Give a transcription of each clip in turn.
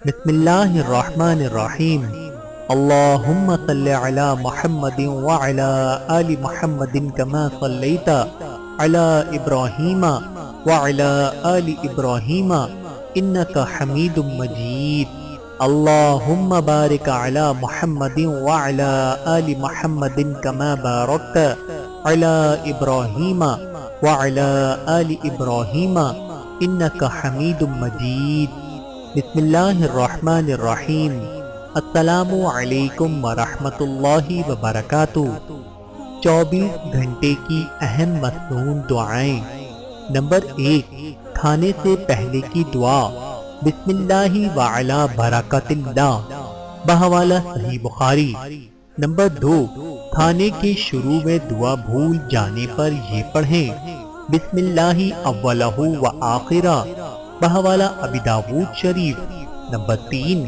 بسم اللہ الرحمن الرحیم اللہم صل علی محمد وعلی آل محمد کما صلیت علی ابراہیم وعلی آل ابراہیم انکا حمید مجید اللہم بارک علی محمد وعلی آل محمد کما بارکت علی ابراہیم وعلی آل ابراہیم انکا حمید مجید بسم اللہ الرحمن الرحیم السلام علیکم ورحمۃ اللہ وبرکاتہ 24 گھنٹے کی اہم مصنون دعائیں۔ نمبر 1، کھانے سے پہلے کی دعا بسم اللہ وعلی برکت اللہ، بحوالہ صحیح بخاری۔ نمبر 2، کھانے کے شروع میں دعا بھول جانے پر یہ پڑھیں بسم اللہ اولہ و آخرہ، بحوالہ ابی داود شریف۔ نمبر 3،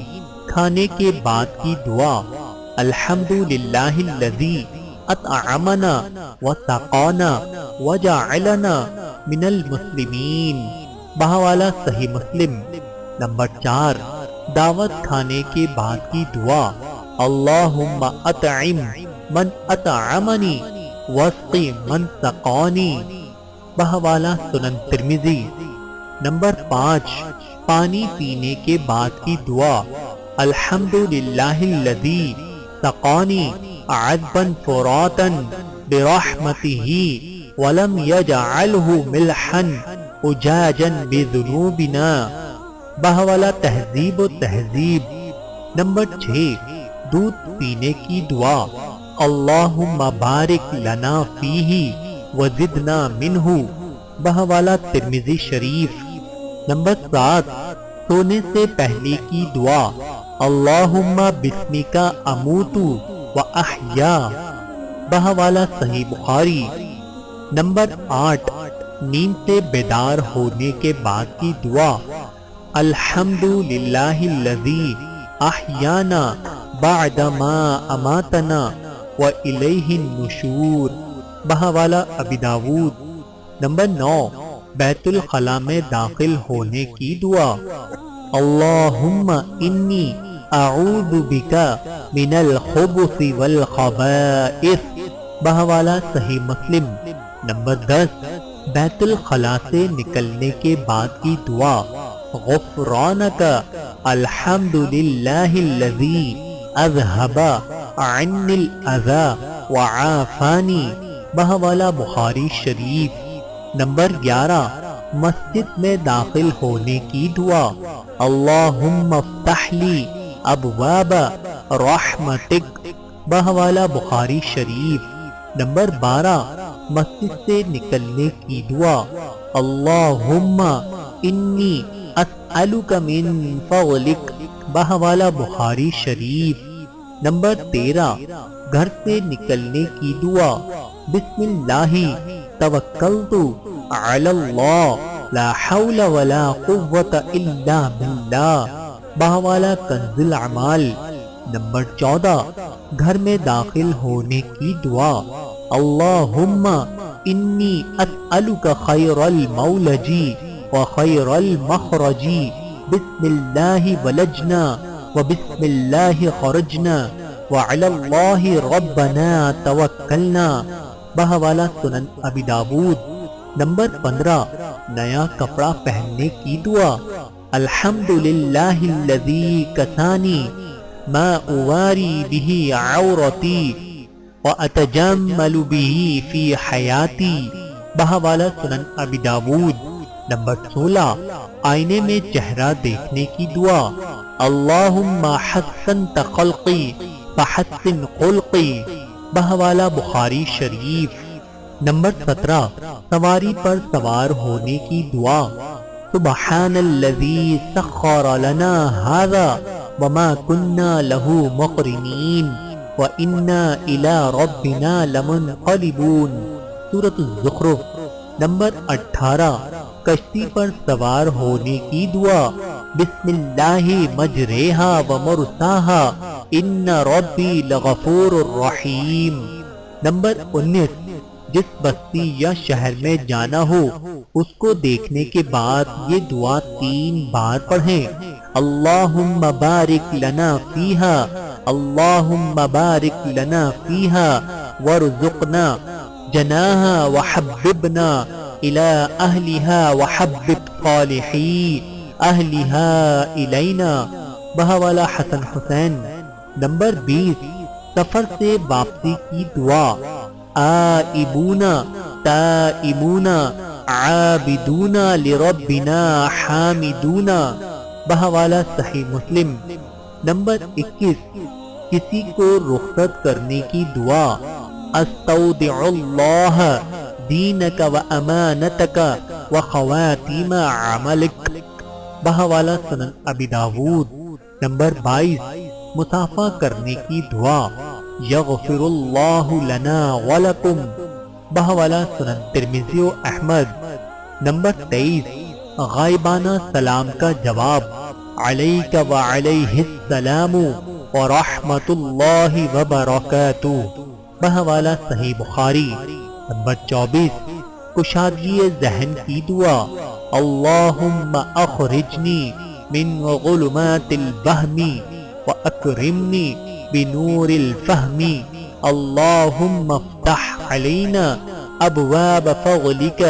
کھانے کے بعد کی دعا الحمدللہ الذی اطعمنا وسقانا وجعلنا من المسلمین، بحوالہ صحیح مسلم۔ نمبر 4، دعوت کھانے کے بعد کی دعا اللہم اطعم من اطعمنی واسقی من سقانی، بحوالہ سنن ترمذی۔ نمبر 5، پانی پینے کے بعد کی دعا الحمدللہ الذی سقانی عذبا فراتا برحمتہ ولم یجعلہ ملحا اجاجا بذنوبنا، بحوالہ تہذیب و تہذیب۔ نمبر 6، دودھ پینے کی دعا اللہم بارک لنا فیہ وزدنا منہ، بحوالہ ترمذی شریف۔ نمبر 7، سونے سے پہلے کی دعا اللہم بسمک اموت و احیا، بحوالہ صحیح بخاری۔ نمبر 8، نیند سے بیدار ہونے کے بعد کی دعا الحمدللہ الذی احیانا بعد ما اماتنا والیہ النشور، بحوالہ ابی داود۔ نمبر 9، بیت الخلاء میں داخل ہونے کی دعا اللہم انی اعوذ بک من الخبث والخبائث، بحوالہ صحیح مسلم۔ نمبر 10، بیت الخلاء سے نکلنے کے بعد کی دعا غفرانک الحمدللہ الذی اذہب عنی الاذی وعافانی، بحوالہ بخاری شریف۔ نمبر 11، مسجد میں داخل ہونے کی دعا اللہم افتح لی ابواب رحمتک، بحوالہ بخاری شریف۔ نمبر 12، مسجد سے نکلنے کی دعا اللہم انی اسألک من فضلک، بحوالہ بخاری شریف۔ نمبر 13، گھر سے نکلنے کی دعا بسم اللہ توکلت علی اللہ لا حول ولا قوة الا باللہ، بحوالہ کنز الاعمال۔ نمبر 14، گھر میں داخل ہونے کی دعا اللہم انی اسألک خیر المولج وخیر المخرج، بسم اللہ ولجنا وبسم اللہ خرجنا وعلی اللہ ربنا توکلنا، بحوالہ سنن ابی داود۔ نمبر 15، نیا کپڑا پہننے کی دعا الحمدللہ الذی کسانی ما اواری بہ عورتی واتجمل بہ فی حیاتی، بحوالہ سنن ابی داود۔ نمبر 16، آئینے میں چہرہ دیکھنے کی دعا اللہم حسنت خلقی فحسن خلقی، بحوالہ بخاری شریف۔ نمبر 17، سواری پر سوار ہونے کی دعا سبحان الذی سخر لنا ھذا وما کنا لہ مقرنین وإنا الی ربنا لمنقلبون، سورۃ الزخرف۔ نمبر 18، کشتی پر سوار ہونے کی دعا بسم اللہ مجریہا ومرساہا ان ربی لغفور الرحیم۔ نمبر 19، جس بستی یا شہر میں جانا ہو اس کو دیکھنے کے بعد یہ دعا 3 بار پڑھیں اللهم بارك لنا فيها اللهم بارك لنا فيها وارزقنا جناها وحببنا إلى أهلها وحبب صالحي أهلها إلينا بحوالہ حسن حسین۔ نمبر 20 سفر سے واپسی کی دعا۔ آئبون تائبون عابدون لربنا حامدون بحوالہ صحیح مسلم۔ نمبر 21 کسی کو رخصت کرنے کی دعا۔ استودع اللہ دینک و امانتک و خواتیم عملک بحوالہ سنن ابی داود۔ نمبر 22 مصافحہ کرنے کی دعا۔ یغفر اللہ لنا ولکم بحوالہ سنن ترمذی و احمد۔ نمبر 23 غائبانہ سلام کا جواب۔ علیک وعلیہ السلام ورحمۃ اللہ وبرکاتہ بحوالہ صحیح بخاری۔ نمبر 24 کشادگی ذہن کی دعا۔ اللہم اخرجنی من ظلمات الوہم واکرمنی بنور الفہم اللہم افتح علینا ابواب فضلک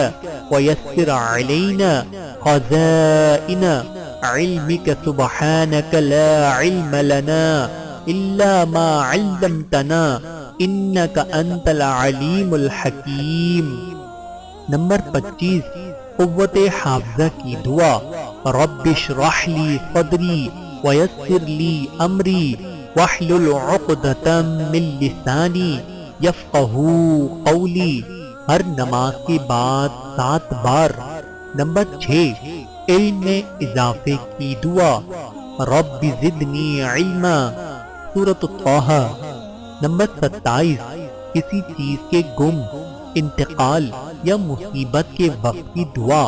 ویسر علینا خزائن علمک سبحانک لا علم لنا الا ما علمتنا انک انت العلیم الحکیم۔ نمبر 25 قوت حافظہ کی دعا۔ رب اشرح لی صدری ویسر لی امری واحلل عقدۃ من لسانی یفقہوا قولی ہر نماز کے بعد 7 بار۔ نمبر 6 علم میں اضافے کی دعا۔ رب زدنی علما سورۃ طٰہٰ۔ نمبر 27 کسی چیز کے گم، انتقال یا مصیبت کے وقت کی دعا۔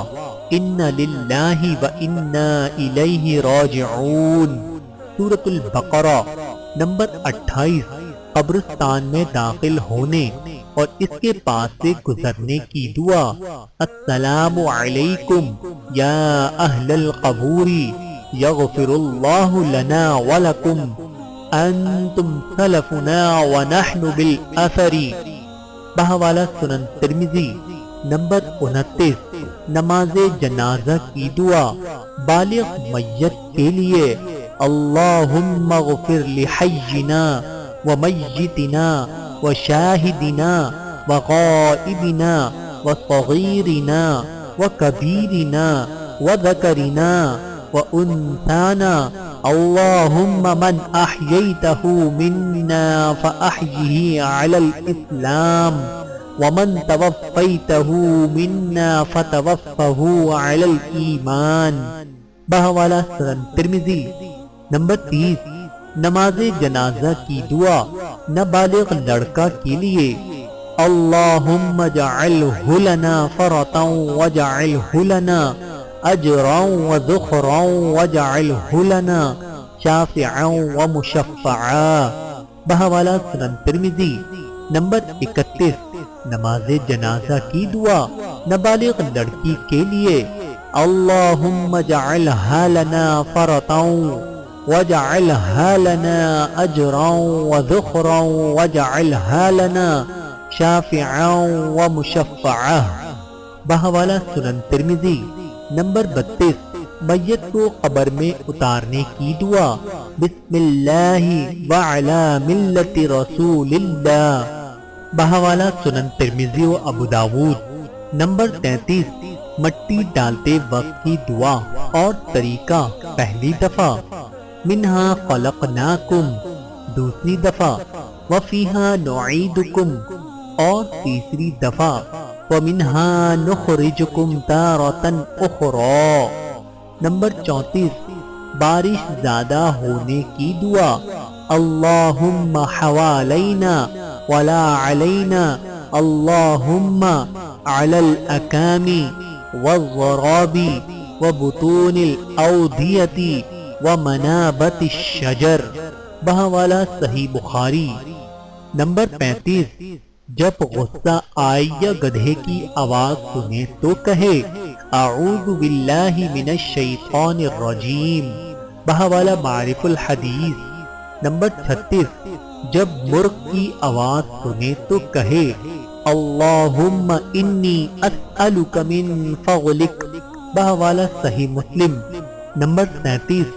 ان للہ و انا الیہ راجعون سورۃ البقرہ۔ نمبر 28 قبرستان میں داخل ہونے اور اس کے پاس سے گزرنے کی دعا۔ السلام علیکم یا اہل القبور یغفر اللہ لنا ولکم انتم سلفنا ونحن بالاثر بحوالہ سنن ترمذی۔ نمبر 29 نماز جنازہ کی دعا۔ بالغ میت کے لیے اللہم اغفر لحینا ومیتنا وشاہدنا وغائبنا وصغیرنا وکبیرنا وذکرنا وانثانا اللہم من احییتہ منا فاحیہ علی الاسلام ومن توفیتہ منا فتوفہ علی الایمان بحوالہ سنن ترمذی۔ نمبر 30 نماز جنازہ کی دعا۔ نابالغ لڑکا کے لیے اللہم اجعلہ لنا فرطا واجعلہ لنا اجرا وذخرا واجعلہ لنا شافعا ومشفعا بحوالہ سنن ترمذی۔ نمبر 31 نماز جنازہ کی دعا۔ نابالغ لڑکی کے لیے اللہم اجعلہا لنا فرطا واجعلہا لنا اجرا وذخرا واجعلہا لنا شافعا ومشفعا بحوالہ سنن ترمذی۔ نمبر 32 میت کو قبر میں اتارنے کی دعا۔ بسم اللہ وعلی ملت رسول اللہ بحوالہ سنن ترمذی و ابو داود۔ نمبر 33 مٹی ڈالتے وقت کی دعا اور طریقہ۔ پہلی دفعہ منہا خلقناکم، دوسری دفعہ وفیہا نعیدکم، اور تیسری دفعہ ومنہا نخرجکم تارۃ اخری۔ نمبر 34 بارش زیادہ ہونے کی دعا۔ اللہم حوالینا ولا علینا اللہم علی الاکام والضراب وبطون الاودیۃ ومنابت الشجر بحوالہ صحیح بخاری۔ نمبر 35 جب غصہ آئے یا گدھے کی آواز سنے تو کہے اعوذ باللہ من الشیطان الرجیم بہوالا معارف الحدیث۔ نمبر 36، جب مرغ کی آواز سنے تو کہے اللہم انی اسألک من فضلک، بہوالا صحیح مسلم۔ نمبر 37،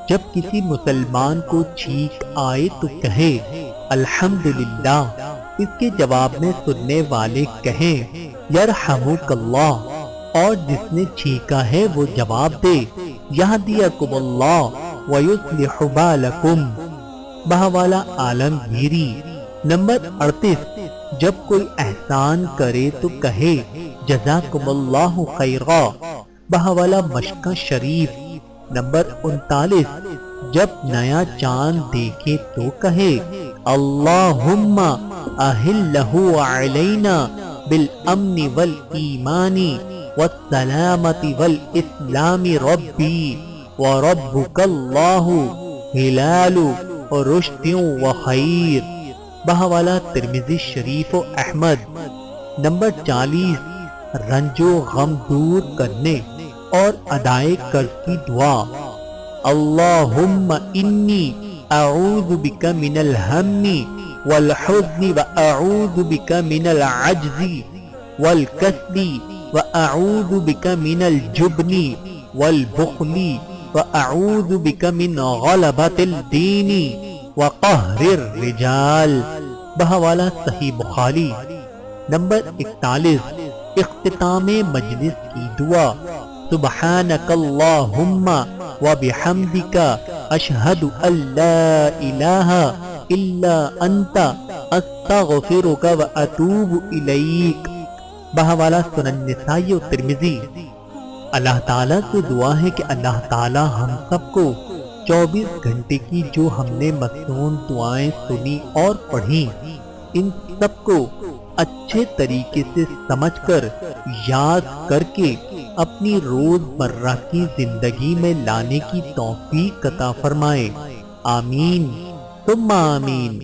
جب کسی مسلمان کو چھینک آئے تو کہے الحمدللہ، اس کے جواب میں سننے والے کہیں یرحمک اللہ، اور جس نے چھینکا ہے وہ جواب دے یہدیکم اللہ ویصلح بالکم، بہوالا عالمگیری۔ نمبر 38، جب کوئی احسان کرے تو کہے جزاکم اللہ خیرا، بہوالا مشکہ شریف۔ نمبر 39، جب نیا چاند دیکھے تو کہے اللہم اہلہ علینا بالامن والایمان والسلامت والاسلام ربی وربک اللہ ہلال رشد وخیر، بہوالا ترمذی شریف و احمد۔ نمبر 40، رنج و غم دور کرنے اور ادائے قرض کی دعا، اللہم انی اعوذ بک من الہم والحزن واعوذ بک من العجز والکسل واعوذ بک من الجبن والبخل واعوذ بک من غلبۃ الدین وقہر الرجال، بہوالا صحیح بخاری۔ نمبر 41، اختتام مجلس کی دعا، سبحانک اللہم وبحمدک اشہد ان لا الہ الا انت استغفرک واتوب الیک، بہوالا سنن نسائی و ترمذی۔ اللہ تعالیٰ سے دعا ہے کہ اللہ تعالیٰ ہم سب کو 24 گھنٹے کی جو ہم نے مصنون دعائیں سنی اور پڑھی، ان سب کو اچھے طریقے سے سمجھ کر یاد کر کے اپنی روز مرہ کی زندگی میں لانے کی توفیق عطا فرمائے، آمین ثم آمین۔